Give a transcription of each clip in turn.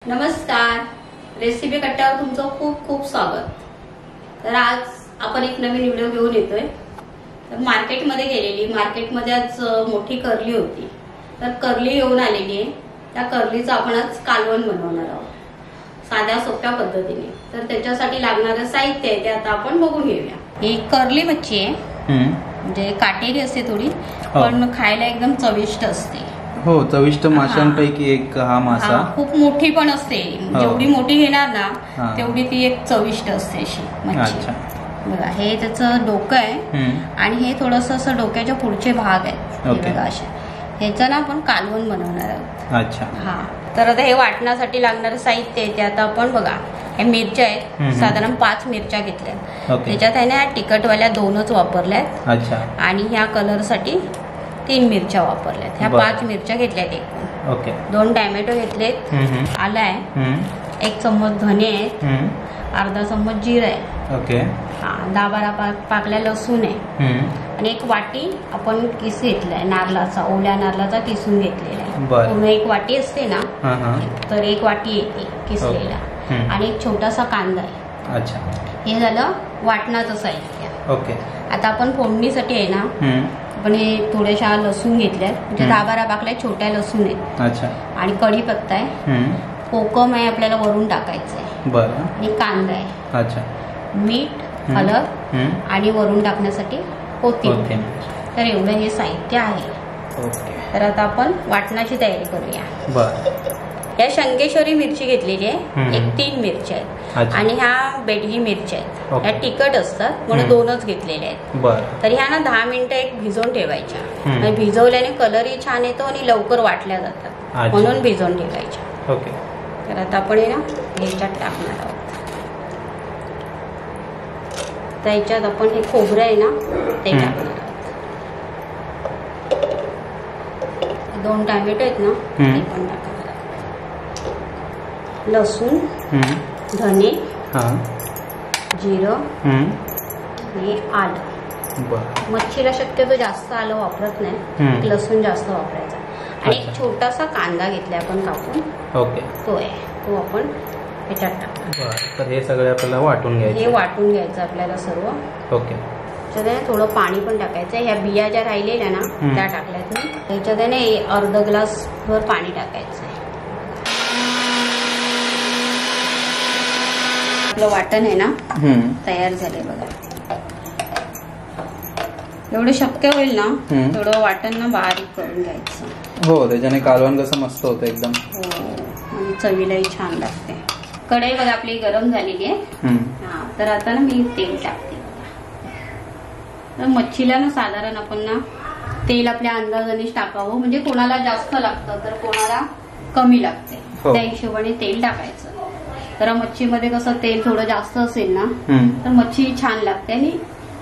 नमस्कार, रेसिपी कट्ट्यावर तुमचं खूप खूप स्वागत। तर आज आपण एक नवीन व्हिडिओ घेऊन येतोय। तर मार्केटमध्ये गेलेली, मार्केटमध्ये आज मोठी करली होती, तर करली घेऊन आलेली आहे। त्या करलीचं आपण आज कालवण बनवणार आहोत साध्या सोप्या पद्धतीने। तर त्याच्यासाठी लागणारे साहित्य आहे ते आता आपण बघून घेऊया। ही करली मच्छी आहे, म्हणजे काटेरी असते थोडी, पण खायला एकदम चविष्ट असते। हो, चविष्ट माशांपैकी एक हा मासा। खूप मोठी पण असते, जेवढी मोठी घेणार ना तेवढी ती एक चविष्ट असते अशी मच्छी। बघा, हे त्याचं डोकं आहे आणि हे थोडंसं असं डोक्याच्या पुढचे भाग आहेत बघा असे। ह्याचं ना आपण कालवण बनवणार आहोत। अच्छा, हा। तर आता हे वाटण्यासाठी लागणारं साहित्य आहे ते आता आपण बघा। हे मिरच्या आहेत, साधारण 5 मिरच्या घेतल्यात। त्याच्यात आहे ना तिखटवाल्या 2च वापरल्यात। अच्छा, आणि ह्या कलर साठी 3 मिरच्या वापरल्यात। ह्या 5 मिरच्या घेतल्यात एकूण। ओके, 2 टॅमॅटो घेतलेत, आलं आहे, 1 चम्मच धने आहेत, अर्धा चम्मच जिरं आहे, ओके, 10-12 पाकल्या लसूण आहे, आणि 1 वाटी आपण किस घेतलाय नारळाचा, ओल्या नारळाचा किसून घेतलेला आहे। पूर्ण 1 वाटी असते ना, तर 1 वाटी येते किसलेला, आणि 1 छोटासा कांदा आहे। अच्छा, हे झालं वाटणाचं साहित्य। ओके, आता आपण फोडणीसाठी आहे ना, आपण हे थोड्याशा लसूण घेतल्यात, म्हणजे 10-12 पाकल्या छोट्या लसूण आहेत। अच्छा, आणि कढीपत्ता आहे, कोकम आहे, आपल्याला वरून टाकायचं आहे, बरं, आणि कांदा आहे। अच्छा, मीठ, हळद, आणि वरून टाकण्यासाठी कोथिंबीर। तर एवढं हे साहित्य आहे। ओके, तर आता आपण वाटणाची तयारी करूया। बरं, या शंकेश्वरी मिरची घेतलेली आहे, 3 मिरच्या आहेत, आणि ह्या बेडगी मिरच्या आहेत। ह्या तिखट असतात म्हणून 2च घेतलेल्या आहेत। बरं, तर ह्या ना 10 मिनिटं एक भिजवून ठेवायच्या। भिजवल्याने कलरही छान येतो आणि लवकर वाटल्या जातात, म्हणून भिजवून ठेवायच्या। ओके, तर आता आपण ना ह्याच्यात टाकणार आहोत। तर ह्याच्यात आपण हे खोबरं आहे ना ते टाकणार आहोत। 2 टॅमॅटो आहेत ना ते पण टाकणार, लसूण, धने, जिरं, आणि आलं। मच्छीला शक्यतो जास्त आलं वापरत नाही, लसूण जास्त वापरायचा, आणि 1 छोटासा कांदा घेतलाय आपण कापून। ओके, तो आहे, तो आपण ह्याच्यात टाकणार। तर हे सगळे आपल्याला वाटून घ्यायचं, हे वाटून घ्यायचं आपल्याला सर्व। ओके, त्याच्यात थोडं पाणी पण टाकायचं। ह्या बिया ज्या राहिलेल्या ना त्या टाकल्यात मी, त्याच्यात अर्धा ग्लास भर पाणी टाकायचं आहे। आपलं वाटण आहे ना तयार झालंय बघा। एवढं शक्य होईल ना तेवढं वाटण ना बारीक करून घ्यायचं। हो, त्याच्याने कालवण कसं मस्त होतं एकदम। हो, आणि चवीलाही छान लागते। कढई बघा आपली गरम झालेली आहे। तर आता ना मी तेल टाकते। तर मच्छीला ना साधारण आपण ना तेल आपल्या अंदाजानेच टाकावं, म्हणजे कोणाला जास्त लागतं तर कोणाला कमी लागते, त्या हिशोबाने तेल टाकायचं। तर मच्छीमध्ये कसं तेल थोडं जास्त असेल ना तर मच्छी छान लागते आणि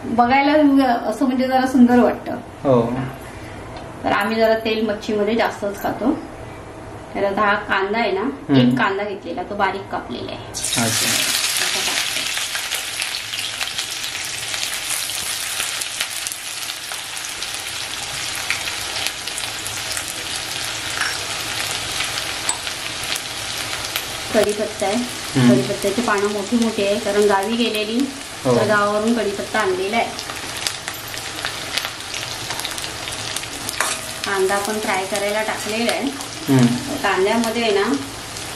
बघायला असं म्हणजे जरा सुंदर वाटतं। तर आम्ही जरा तेल मच्छीमध्ये जास्तच खातो। तर आता हा कांदा आहे ना, 1 कांदा घेतलेला, तो बारीक कापलेला आहे। कढीपत्ता आहे, कढीपत्त्याची पानं मोठी मोठी आहे, कारण गावी गेलेली तर गावावरून कढीपत्ता आणलेला आहे। कांदा आपण फ्राय करायला टाकलेला आहे। कांद्यामध्ये आहे ना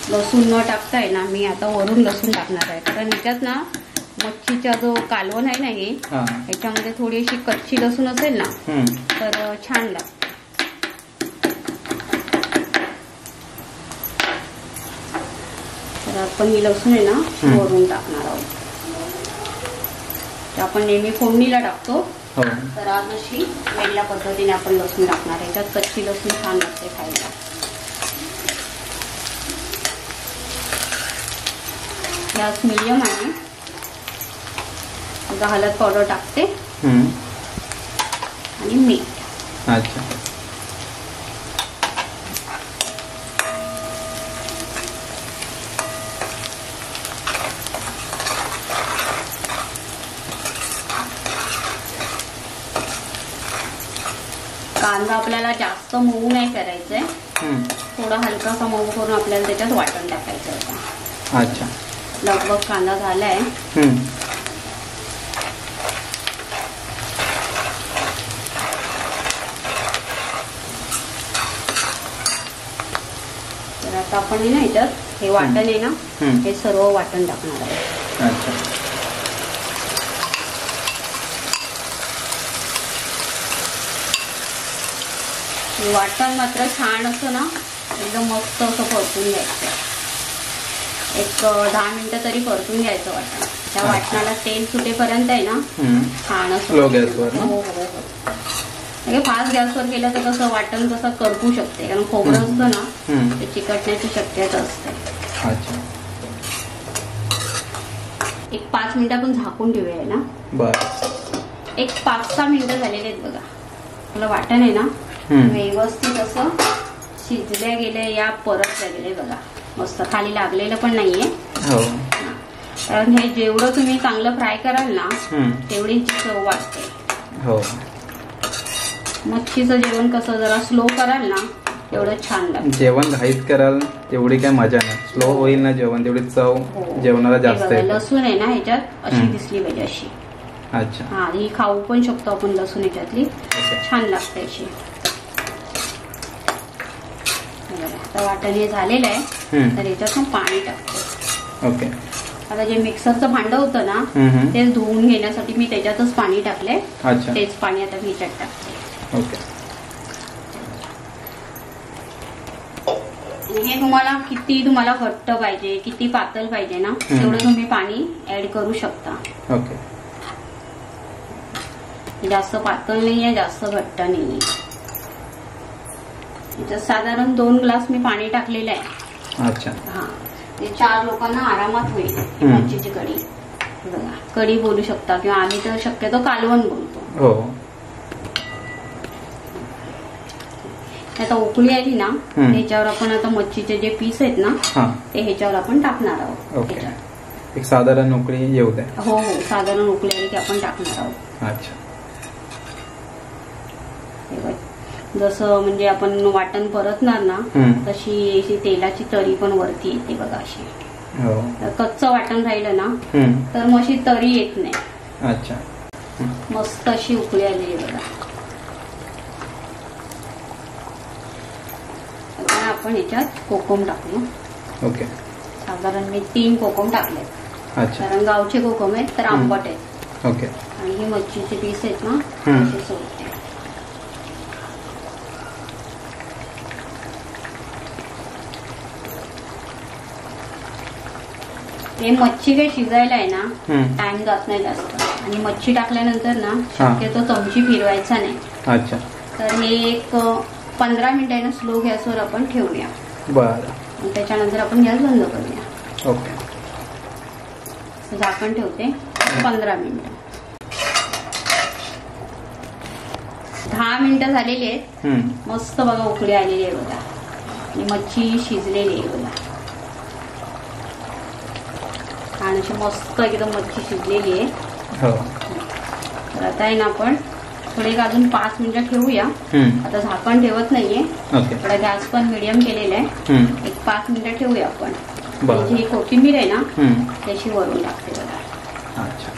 लसूण न टाकता आहे ना मी आता वरून लसूण टाकणार आहे, कारण ह्याच्यात ना मच्छीचा जो कालवण आहे ना हे, ह्याच्यामध्ये थोडीशी कच्ची लसूण असेल ना तर छान लागते। तर आपण ही लसूण आहे ना वरून टाकणार आहोत। आपण नेहमी फोडणीला टाकतो, तर आज अशी वेगळ्या पद्धतीने आपण लसूण टाकणार आहे। त्यात कच्ची लसूण छान लागते खायला। गॅस मीडियम आहे, हळद पावडर टाकते आणि मीठ। अच्छा, कांदा आपल्याला जास्त मऊ नाही करायचंय, थोडा हलकासा मऊ करून आपल्याला त्याच्यात वाटण टाकायचं। अच्छा. लगभग कांदा झालाय. तर आता आपण ना ह्याच्यात हे वाटण आहे ना, हे सर्व वाटण टाकणार आहे. अच्छा. वाटण मात्र छान असं ना एकदम मस्त असं परतून घ्यायचं. एक 10 मिनिटं तरी परतून घ्यायचं वाटण. त्या वाटणाला तेल सुटेपर्यंत आहे ना छान असं. लो गॅसवर. हो. फास्ट गॅसवर केलं तर कसं वाटण कसं करपू शकते, कारण खोबरं असतं ना ते चिकटण्याची शक्यता असते. अच्छा. एक 5 मिनिटं आपण झाकून ठेवूया ना. बरं. एक 5-6 मिनिटं झालेले आहेत बघा. आपलं वाटण आहे ना व्यवस्थित असं शिजल्या गेले या परतल्या गेले बघा. मस्त खाली लागलेलं पण नाहीये. हो. कारण हे जेवढं तुम्ही चांगलं फ्राय कराल ना तेवढी चव वाटते. हो. मच्छीचं जेवण कसं जरा स्लो कराल ना तेवढं छान लागतं. जेवण घाईत कराल तेवढी काय मजा नाही. स्लो होईल ना जेवण तेवढी चव जेवणाला जास्त आहे. लसूण आहे ना ह्याच्यात अशी दिसली पाहिजे अशी. अच्छा. हा, ही खाऊ पण शकतो आपण लसूण ह्याच्यातली. छान लागते अशी. आता वाटण हे झालेलं आहे तर ह्याच्यात पाणी टाकतो. ओके. आता जे मिक्सरचं भांडं होतं ना ते धुवून घेण्यासाठी मी त्याच्यातच पाणी टाकले. अच्छा. तेच पाणी आता मी ह्याच्यात टाकते. ओके. हे तुम्हाला किती घट्ट पाहिजे किती पातळ पाहिजे ना तेवढं तुम्ही पाणी ऍड करू शकता. ओके. जास्त पातळ नाहीये जास्त घट्ट नाहीये. साधारण 2 ग्लास मी पाणी टाकलेलं आहे. अच्छा. हा, ते 4 लोकांना आरामात होईल मच्छीची कढी. बघा, कढी बोलू शकता किंवा आम्ही तर शक्यतो कालवण बोलतो. हो. आता उकळी आली ना ह्याच्यावर आपण आता मच्छीचे जे पीस आहेत ना ते ह्याच्यावर आपण टाकणार आहोत. ओके. एक साधारण उकळी येऊ द्या. हो, साधारण उकळी आली की आपण टाकणार आहोत. अच्छा. जसं म्हणजे आपण वाटण परतणार ना तशी तेलाची तरी पण वरती येते बघा अशी. कच्चं वाटण राहिलं ना तर मग अशी तरी येत नाही. अच्छा. मस्त अशी उकळी आली बघा. आता आपण ह्याच्यात कोकम टाकू. ओके. साधारण मी 3 कोकम टाकले. अच्छा. कारण गावचे कोकम आहेत तर आंबट आहेत. ओके. आणि हे मच्छीचे पीस आहेत ना असे सोडते. हे मच्छी काही शिजायला आहे ना टाइम जात नाही जास्त. आणि मच्छी टाकल्यानंतर ना शक्यतो चमची फिरवायचा नाही. अच्छा. तर हे एक 15 मिनिटांना स्लो गॅसवर आपण ठेवूया. बरं. त्याच्यानंतर आपण गॅस बंद करूया. ओके. झाकण ठेवते 15 मिनिटं. 10 मिनिटं झालेली आहेत. मस्त बघा उकळी आलेली आहे बघा. आणि मच्छी शिजलेली आहे बघा. आणि अशी मस्त एकदम मच्छी शिजलेली आहे. हो. तर आता आहे ना आपण थोडे अजून 5 मिनिटं ठेवूया. आता झाकण ठेवत नाहीये. थोडा गॅस पण मिडियम केलेला आहे. एक 5 मिनिटं ठेवूया आपण. जी कोथिंबीर आहे ना त्याची वरून टाकते बघा. अच्छा.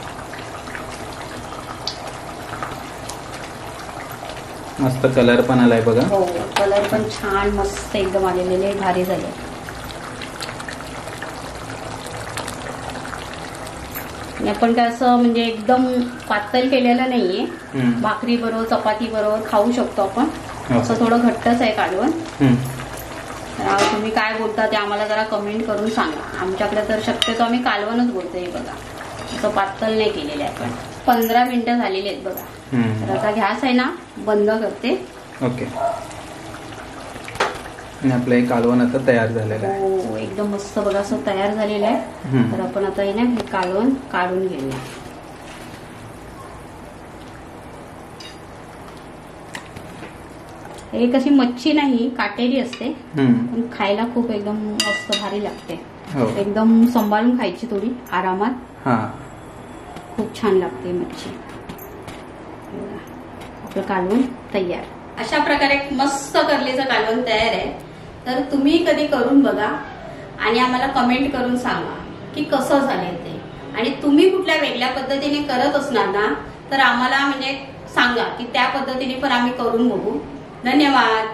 मस्त कलर पण आलाय बघा. हो, कलर पण छान मस्त एकदम आलेले भारी झाले. आपण काय असं म्हणजे एकदम पातळ केलेलं नाहीये. भाकरी बरोबर चपाती बरोबर खाऊ शकतो आपण. असं थोडं घट्टच आहे कालवण. तुम्ही काय बोलता ते आम्हाला जरा कमेंट करून सांगा. आमच्याकडे तर शक्यतो आम्ही कालवणच बोलतोय बघा. असं पातळ नाही केलेलं आहे. पण 15 मिनिटं झालेली आहेत बघा. तर आता गॅस आहे ना बंद करते. ओके. आणि आपलं हे कालवण आता तयार झालेलं आहे. हो, एकदम मस्त बघा असं तयार झालेलं आहे. तर आपण आता हे कालवण काढून घेऊया. हे कशी मच्छी नाही काटेरी असते पण खायला खूप एकदम मस्त भारी लागते. एकदम सांभाळून खायची थोडी आरामात. खूप छान लागते मच्छी. आपलं कालवण तयार. अशा प्रकारे मस्त करलेचं कालवण तयार आहे. तर तुम्ही कधी करून बघा आणि आम्हाला कमेंट करून सांगा की कसं झालंय ते. आणि तुम्ही कुठल्या वेगळ्या पद्धतीने करत असणार ना तर आम्हाला म्हणजे सांगा की त्या पद्धतीने पण आम्ही करून बघू. धन्यवाद.